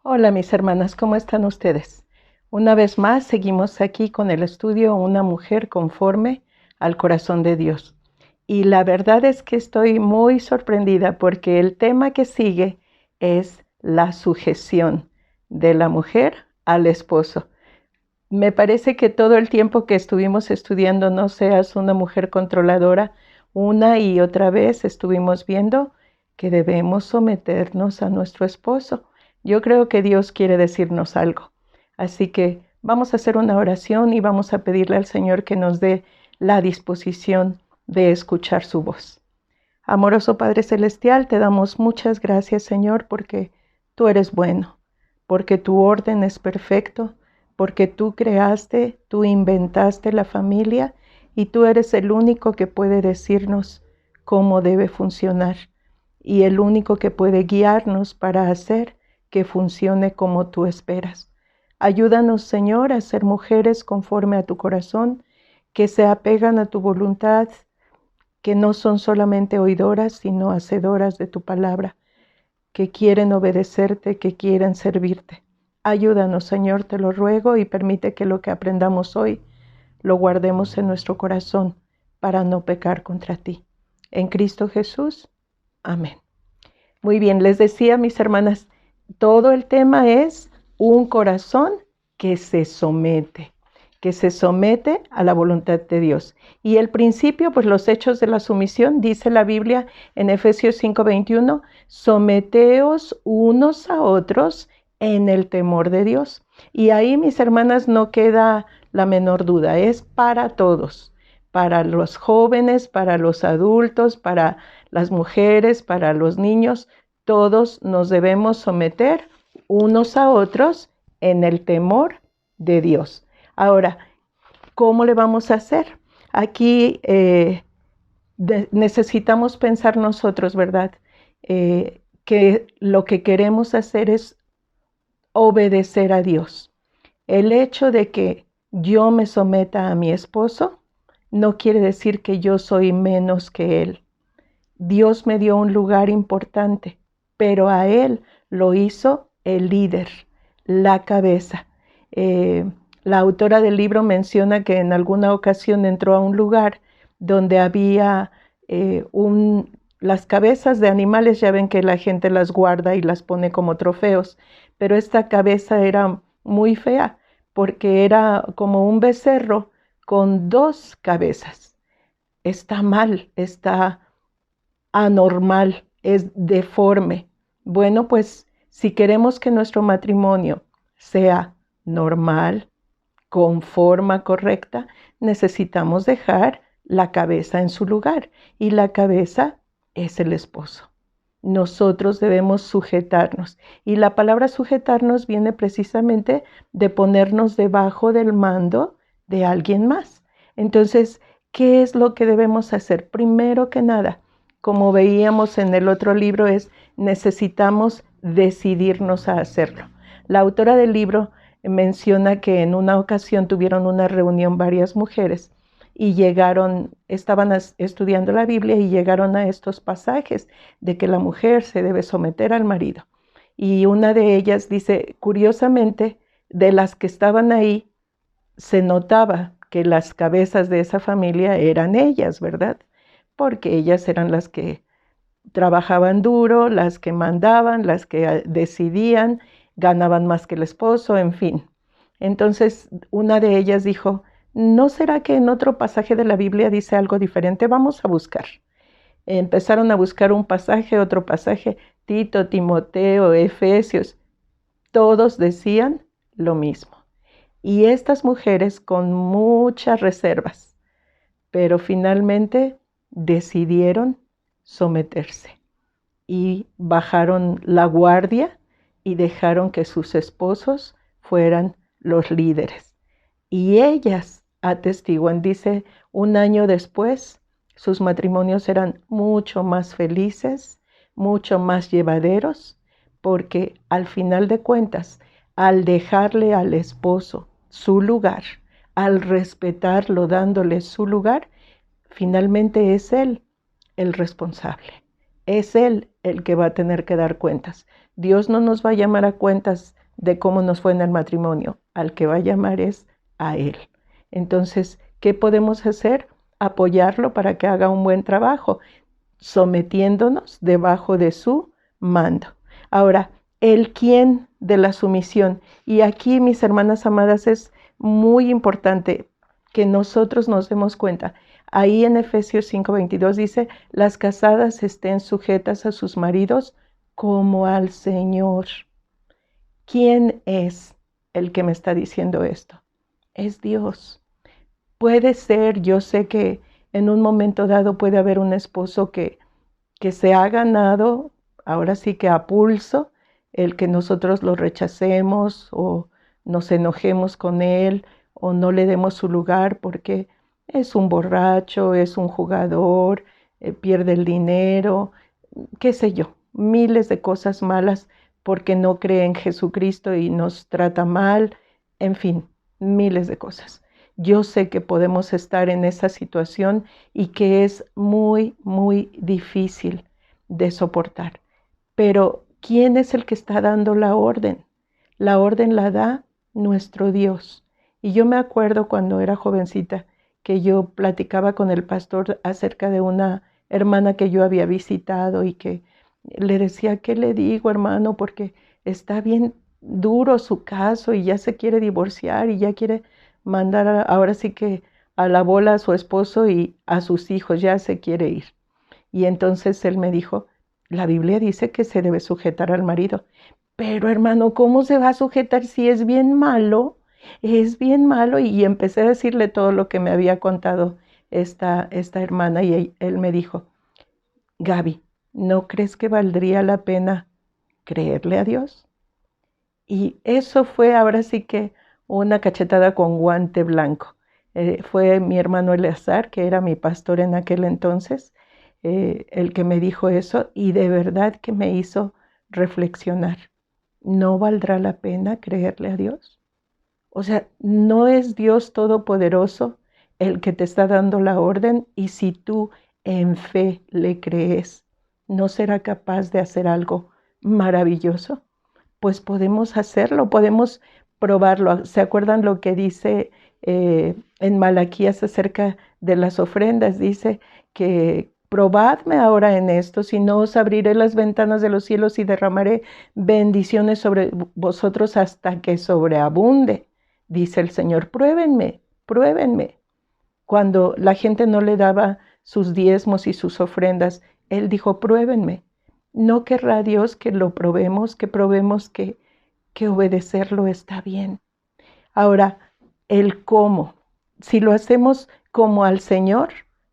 Hola mis hermanas, ¿cómo están ustedes? Una vez más seguimos aquí con el estudio Una mujer conforme al corazón de Dios. Y la verdad es que estoy muy sorprendida porque el tema que sigue es la sujeción de la mujer al esposo. Me parece que todo el tiempo que estuvimos estudiando No seas una mujer controladora, una y otra vez estuvimos viendo que debemos someternos a nuestro esposo. Yo creo que Dios quiere decirnos algo. Así que vamos a hacer una oración y vamos a pedirle al Señor que nos dé la disposición de escuchar su voz. Amoroso Padre Celestial, te damos muchas gracias, Señor, porque tú eres bueno, porque tu orden es perfecto, porque tú creaste, tú inventaste la familia y tú eres el único que puede decirnos cómo debe funcionar y el único que puede guiarnos para hacer que funcione como tú esperas. Ayúdanos, Señor, a ser mujeres conforme a tu corazón, que se apegan a tu voluntad, que no son solamente oidoras, sino hacedoras de tu palabra, que quieren obedecerte, que quieren servirte. Ayúdanos, Señor, te lo ruego, y permite que lo que aprendamos hoy lo guardemos en nuestro corazón para no pecar contra ti. En Cristo Jesús. Amén. Muy bien, les decía, mis hermanas, todo el tema es un corazón que se somete a la voluntad de Dios. Y el principio, pues los hechos de la sumisión, dice la Biblia en Efesios 5:21, someteos unos a otros en el temor de Dios. Y ahí, mis hermanas, no queda la menor duda, es para todos, para los jóvenes, para los adultos, para las mujeres, para los niños. Todos nos debemos someter unos a otros en el temor de Dios. Ahora, ¿cómo le vamos a hacer? Aquí necesitamos pensar nosotros, ¿verdad? Que lo que queremos hacer es obedecer a Dios. El hecho de que yo me someta a mi esposo no quiere decir que yo soy menos que él. Dios me dio un lugar importante, pero a él lo hizo el líder, la cabeza. La autora del libro menciona que en alguna ocasión entró a un lugar donde había las cabezas de animales. Ya ven que la gente las guarda y las pone como trofeos, pero esta cabeza era muy fea porque era como un becerro con dos cabezas. Está mal, está anormal, es deforme. Bueno, pues si queremos que nuestro matrimonio sea normal, con forma correcta, necesitamos dejar la cabeza en su lugar, y la cabeza es el esposo. Nosotros debemos sujetarnos, y la palabra sujetarnos viene precisamente de ponernos debajo del mando de alguien más. Entonces, ¿qué es lo que debemos hacer? Primero que nada, como veíamos en el otro libro, necesitamos decidirnos a hacerlo. La autora del libro menciona que en una ocasión tuvieron una reunión varias mujeres y estaban estudiando la Biblia y llegaron a estos pasajes de que la mujer se debe someter al marido. Y una de ellas dice, curiosamente, de las que estaban ahí, se notaba que las cabezas de esa familia eran ellas, ¿verdad? Porque ellas eran las que trabajaban duro, las que mandaban, las que decidían, ganaban más que el esposo, en fin. Entonces, una de ellas dijo, ¿no será que en otro pasaje de la Biblia dice algo diferente? Vamos a buscar. Empezaron a buscar un pasaje, otro pasaje, Tito, Timoteo, Efesios, todos decían lo mismo. Y estas mujeres con muchas reservas, pero finalmente decidieron someterse y bajaron la guardia y dejaron que sus esposos fueran los líderes. Y ellas atestiguan, dice, un año después, sus matrimonios eran mucho más felices, mucho más llevaderos, porque al final de cuentas, al dejarle al esposo su lugar, al respetarlo dándole su lugar, finalmente es él el responsable. Es él el que va a tener que dar cuentas. Dios no nos va a llamar a cuentas de cómo nos fue en el matrimonio. Al que va a llamar es a Él. Entonces, ¿qué podemos hacer? Apoyarlo para que haga un buen trabajo, sometiéndonos debajo de su mando. Ahora, el quién de la sumisión. Y aquí, mis hermanas amadas, es muy importante que nosotros nos demos cuenta. Ahí en Efesios 5:22 dice, las casadas estén sujetas a sus maridos como al Señor. ¿Quién es el que me está diciendo esto? Es Dios. Puede ser, yo sé que en un momento dado puede haber un esposo que se ha ganado, ahora sí que a pulso, el que nosotros lo rechacemos o nos enojemos con él o no le demos su lugar porque es un borracho, es un jugador, pierde el dinero, qué sé yo, miles de cosas malas porque no cree en Jesucristo y nos trata mal, en fin, miles de cosas. Yo sé que podemos estar en esa situación y que es muy, muy difícil de soportar. Pero ¿quién es el que está dando la orden? La orden la da nuestro Dios. Y yo me acuerdo cuando era jovencita que yo platicaba con el pastor acerca de una hermana que yo había visitado y que le decía, ¿qué le digo, hermano? Porque está bien duro su caso y ya se quiere divorciar y ya quiere mandar ahora sí que a la bola a su esposo y a sus hijos, ya se quiere ir. Y entonces él me dijo, la Biblia dice que se debe sujetar al marido. Pero hermano, ¿cómo se va a sujetar si es bien malo? Es bien malo. Y empecé a decirle todo lo que me había contado esta hermana y él me dijo, Gaby, ¿no crees que valdría la pena creerle a Dios? Y eso fue ahora sí que una cachetada con guante blanco. Fue mi hermano Eleazar, que era mi pastor en aquel entonces, el que me dijo eso y de verdad que me hizo reflexionar. ¿No valdrá la pena creerle a Dios? O sea, ¿no es Dios todopoderoso el que te está dando la orden? Y si tú en fe le crees, ¿no será capaz de hacer algo maravilloso? Pues podemos hacerlo, podemos probarlo. ¿Se acuerdan lo que dice en Malaquías acerca de las ofrendas? Dice que probadme ahora en esto, si no os abriré las ventanas de los cielos y derramaré bendiciones sobre vosotros hasta que sobreabunde. Dice el Señor, pruébenme, pruébenme. Cuando la gente no le daba sus diezmos y sus ofrendas, Él dijo, pruébenme. ¿No querrá Dios que lo probemos, que obedecerlo está bien? Ahora, el cómo. Si lo hacemos como al Señor,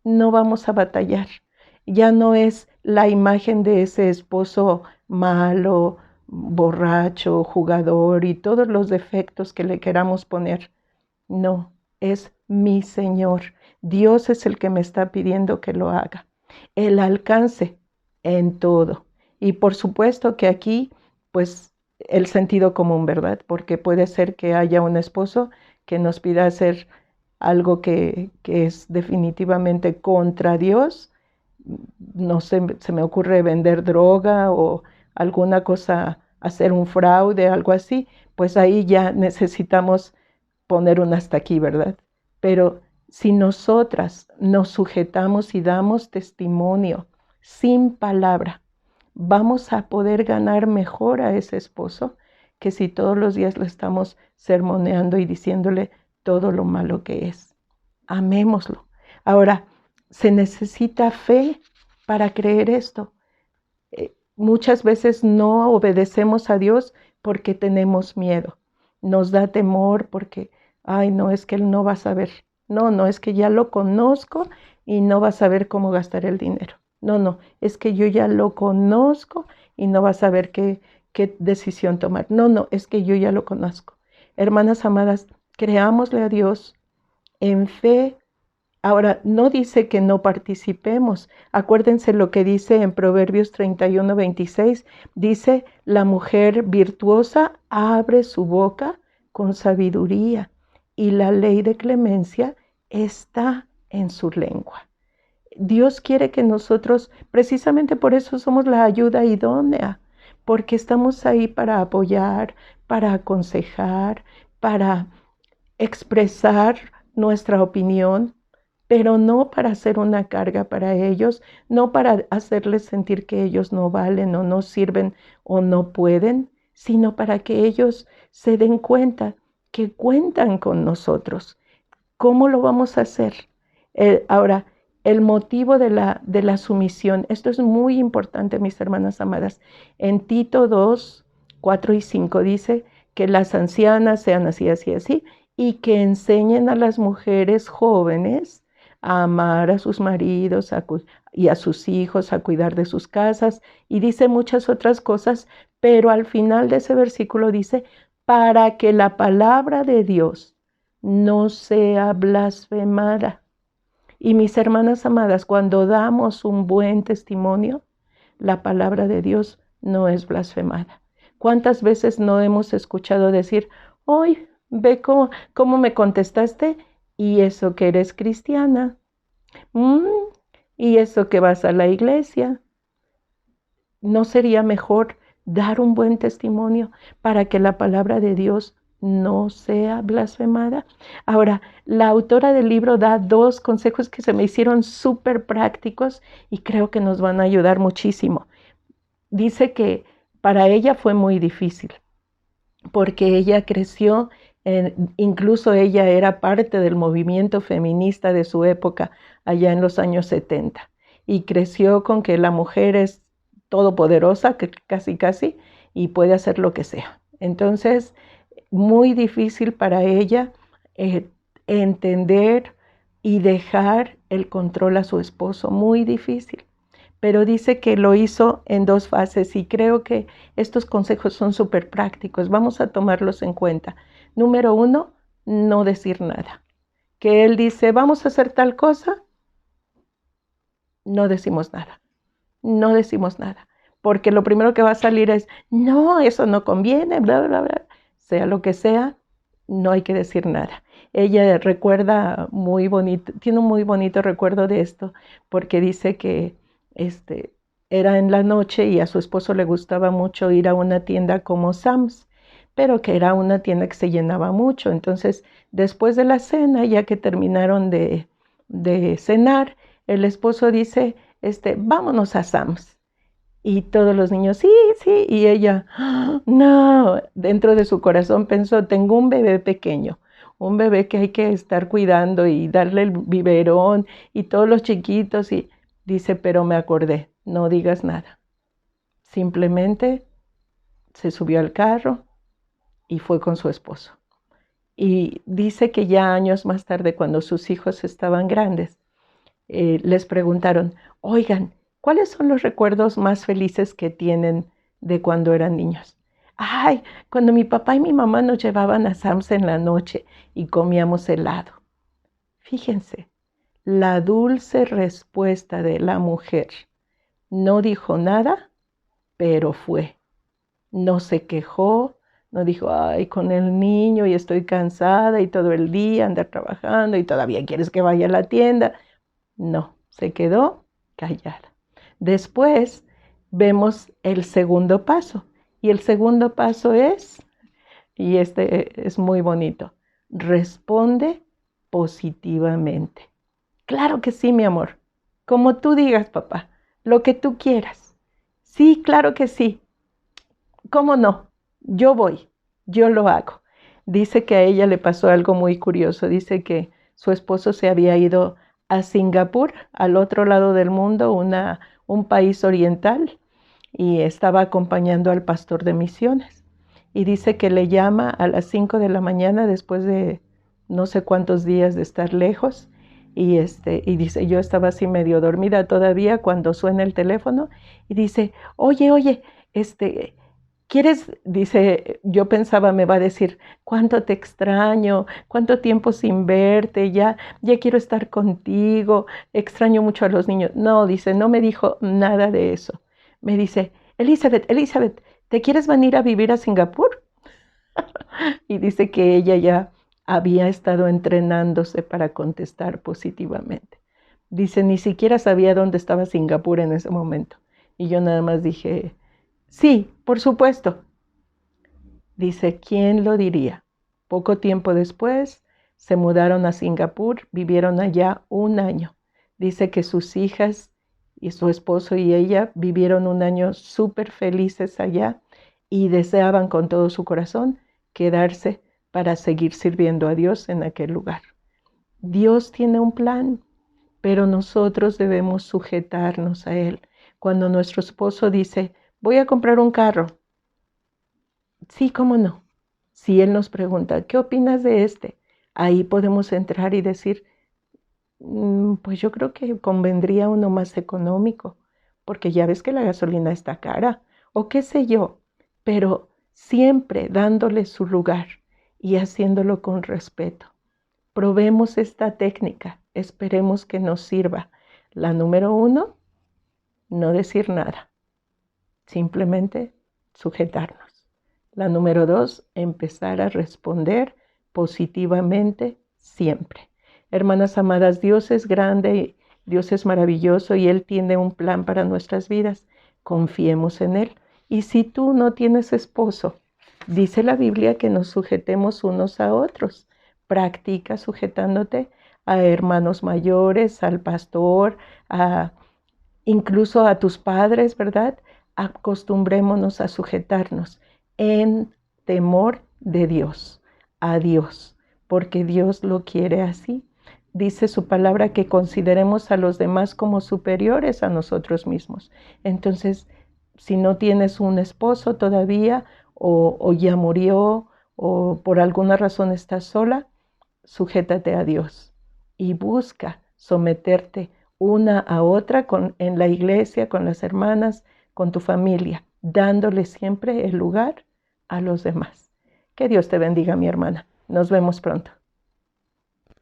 no vamos a batallar. Ya no es la imagen de ese esposo malo, borracho, jugador y todos los defectos que le queramos poner. No, es mi Señor. Dios es el que me está pidiendo que lo haga. El alcance en todo. Y por supuesto que aquí, pues, el sentido común, ¿verdad? Porque puede ser que haya un esposo que nos pida hacer algo que es definitivamente contra Dios. No sé, se me ocurre vender droga o alguna cosa, hacer un fraude, algo así. Pues ahí ya necesitamos poner un hasta aquí, ¿verdad? Pero si nosotras nos sujetamos y damos testimonio sin palabra, vamos a poder ganar mejor a ese esposo que si todos los días lo estamos sermoneando y diciéndole todo lo malo que es. Amémoslo. Ahora, se necesita fe para creer esto. Muchas veces no obedecemos a Dios porque tenemos miedo. Nos da temor porque, ay, no, es que Él no va a saber. No, no, es que ya lo conozco y no va a saber cómo gastar el dinero. No, no, es que yo ya lo conozco y no va a saber qué decisión tomar. No, no, es que yo ya lo conozco. Hermanas amadas, creámosle a Dios en fe. Ahora, no dice que no participemos. Acuérdense lo que dice en Proverbios 31:26. Dice, la mujer virtuosa abre su boca con sabiduría y la ley de clemencia está en su lengua. Dios quiere que nosotros, precisamente por eso somos la ayuda idónea, porque estamos ahí para apoyar, para aconsejar, para expresar nuestra opinión, pero no para ser una carga para ellos, no para hacerles sentir que ellos no valen o no sirven o no pueden, sino para que ellos se den cuenta que cuentan con nosotros. ¿Cómo lo vamos a hacer? Ahora, el motivo de la sumisión, esto es muy importante, mis hermanas amadas. En Tito 2, 4 y 5 dice que las ancianas sean así, así, así, y que enseñen a las mujeres jóvenes a amar a sus maridos y a sus hijos, a cuidar de sus casas, y dice muchas otras cosas, pero al final de ese versículo dice, para que la palabra de Dios no sea blasfemada. Y mis hermanas amadas, cuando damos un buen testimonio, la palabra de Dios no es blasfemada. ¿Cuántas veces no hemos escuchado decir, hoy ve cómo me contestaste y eso que eres cristiana? Y eso que vas a la iglesia. ¿No sería mejor dar un buen testimonio para que la palabra de Dios no sea blasfemada? Ahora, la autora del libro da 2 consejos que se me hicieron súper prácticos y creo que nos van a ayudar muchísimo. Dice que para ella fue muy difícil porque ella creció, incluso ella era parte del movimiento feminista de su época, allá en los años 70, y creció con que la mujer es todopoderosa, que casi, y puede hacer lo que sea. Entonces, muy difícil para ella entender y dejar el control a su esposo, muy difícil. Pero dice que lo hizo en 2 fases y creo que estos consejos son súper prácticos. Vamos a tomarlos en cuenta. Número 1, no decir nada. Que él dice, vamos a hacer tal cosa, no decimos nada. No decimos nada. Porque lo primero que va a salir es, no, eso no conviene, bla, bla, bla. Sea lo que sea, no hay que decir nada. Ella recuerda muy bonito, tiene un muy bonito recuerdo de esto, porque dice que era en la noche y a su esposo le gustaba mucho ir a una tienda como Sam's, pero que era una tienda que se llenaba mucho. Entonces, después de la cena, ya que terminaron de cenar, el esposo dice, vámonos a Sam's. Y todos los niños, sí, sí, y ella, no, dentro de su corazón pensó, tengo un bebé pequeño, un bebé que hay que estar cuidando y darle el biberón y todos los chiquitos, y dice, pero me acordé, no digas nada. Simplemente se subió al carro y fue con su esposo. Y dice que ya años más tarde, cuando sus hijos estaban grandes, les preguntaron, oigan, ¿cuáles son los recuerdos más felices que tienen de cuando eran niños? Ay, cuando mi papá y mi mamá nos llevaban a Sam's en la noche y comíamos helado. Fíjense, la dulce respuesta de la mujer. No dijo nada, pero fue. No se quejó, no dijo, ay, con el niño y estoy cansada y todo el día andar trabajando y todavía quieres que vaya a la tienda. No, se quedó callada. Después vemos el segundo paso. Y el segundo paso es, y es muy bonito, responde positivamente. Claro que sí, mi amor. Como tú digas, papá, lo que tú quieras. Sí, claro que sí. ¿Cómo no? Yo voy, yo lo hago. Dice que a ella le pasó algo muy curioso. Dice que su esposo se había ido a Singapur, al otro lado del mundo, un país oriental, y estaba acompañando al pastor de misiones. Y dice que le llama a las 5 de la mañana después de no sé cuántos días de estar lejos. Y dice, yo estaba así medio dormida todavía cuando suena el teléfono y dice, oye, ¿quieres? Dice, yo pensaba, me va a decir, cuánto te extraño, cuánto tiempo sin verte, ya quiero estar contigo, extraño mucho a los niños. No, dice, no me dijo nada de eso. Me dice, Elizabeth, ¿te quieres venir a vivir a Singapur? Y dice que ella ya había estado entrenándose para contestar positivamente. Dice, ni siquiera sabía dónde estaba Singapur en ese momento. Y yo nada más dije, sí, por supuesto. Dice, ¿quién lo diría? Poco tiempo después se mudaron a Singapur, vivieron allá un año. Dice que sus hijas y su esposo y ella vivieron un año súper felices allá y deseaban con todo su corazón quedarse para seguir sirviendo a Dios en aquel lugar. Dios tiene un plan, pero nosotros debemos sujetarnos a Él. Cuando nuestro esposo dice, voy a comprar un carro, sí, cómo no. Si Él nos pregunta, ¿qué opinas de este? Ahí podemos entrar y decir, pues yo creo que convendría uno más económico, porque ya ves que la gasolina está cara, o qué sé yo, pero siempre dándole su lugar y haciéndolo con respeto. Probemos esta técnica, esperemos que nos sirva. La número 1, no decir nada, simplemente sujetarnos. La número 2, empezar a responder positivamente siempre. Hermanas amadas, Dios es grande, Dios es maravilloso y Él tiene un plan para nuestras vidas. Confiemos en Él. Y si tú no tienes esposo, dice la Biblia que nos sujetemos unos a otros. Practica sujetándote a hermanos mayores, al pastor, incluso a tus padres, ¿verdad? Acostumbrémonos a sujetarnos en temor de Dios, a Dios, porque Dios lo quiere así. Dice su palabra que consideremos a los demás como superiores a nosotros mismos. Entonces, si no tienes un esposo todavía o ya murió o por alguna razón estás sola, sujétate a Dios y busca someterte una a otra en la iglesia, con las hermanas, con tu familia, dándole siempre el lugar a los demás. Que Dios te bendiga, mi hermana. Nos vemos pronto.